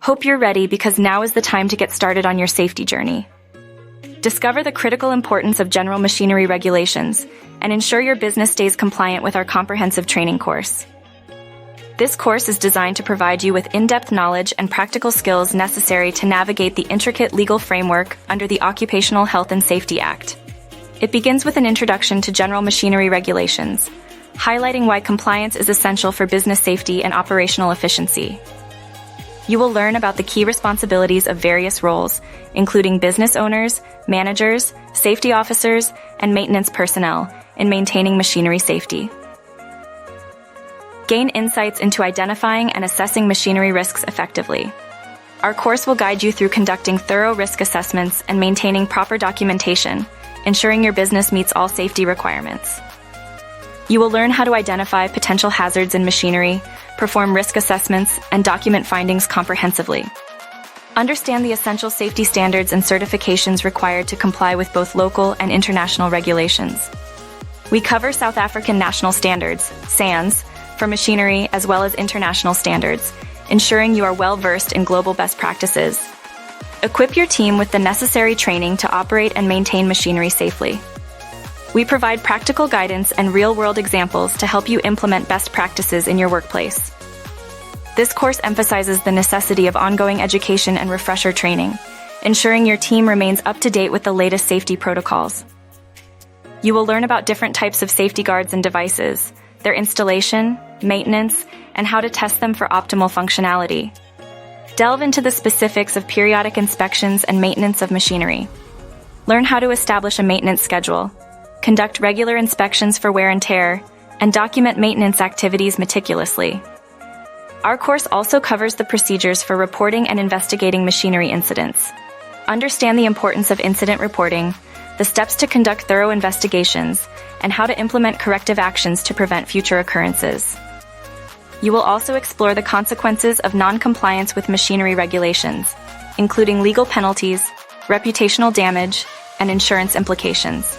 Hope you're ready because now is the time to get started on your safety journey. Discover the critical importance of general machinery regulations and ensure your business stays compliant with our comprehensive training course. This course is designed to provide you with in-depth knowledge and practical skills necessary to navigate the intricate legal framework under the Occupational Health and Safety Act. It begins with an introduction to general machinery regulations, highlighting why compliance is essential for business safety and operational efficiency. You will learn about the key responsibilities of various roles, including business owners, managers, safety officers, and maintenance personnel, in maintaining machinery safety. Gain insights into identifying and assessing machinery risks effectively. Our course will guide you through conducting thorough risk assessments and maintaining proper documentation, ensuring your business meets all safety requirements. You will learn how to identify potential hazards in machinery, perform risk assessments, and document findings comprehensively. Understand the essential safety standards and certifications required to comply with both local and international regulations. We cover South African national standards, SANS, for machinery as well as international standards, ensuring you are well-versed in global best practices. Equip your team with the necessary training to operate and maintain machinery safely. We provide practical guidance and real-world examples to help you implement best practices in your workplace. This course emphasizes the necessity of ongoing education and refresher training, ensuring your team remains up to date with the latest safety protocols. You will learn about different types of safety guards and devices, their installation, maintenance, and how to test them for optimal functionality. Delve into the specifics of periodic inspections and maintenance of machinery. Learn how to establish a maintenance schedule, conduct regular inspections for wear and tear, and document maintenance activities meticulously. Our course also covers the procedures for reporting and investigating machinery incidents. Understand the importance of incident reporting, the steps to conduct thorough investigations, and how to implement corrective actions to prevent future occurrences. You will also explore the consequences of non-compliance with machinery regulations, including legal penalties, reputational damage, and insurance implications.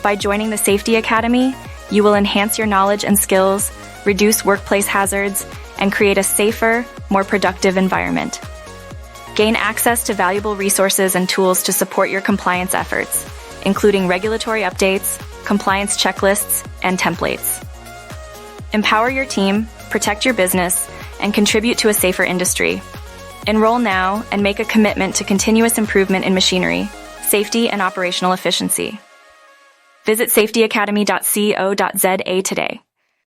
By joining the Safety Academy, you will enhance your knowledge and skills, reduce workplace hazards, and create a safer, more productive environment. Gain access to valuable resources and tools to support your compliance efforts, including regulatory updates, compliance checklists, and templates. Empower your team, protect your business, and contribute to a safer industry. Enroll now and make a commitment to continuous improvement in machinery, safety, and operational efficiency. Visit safetyacademy.co.za today.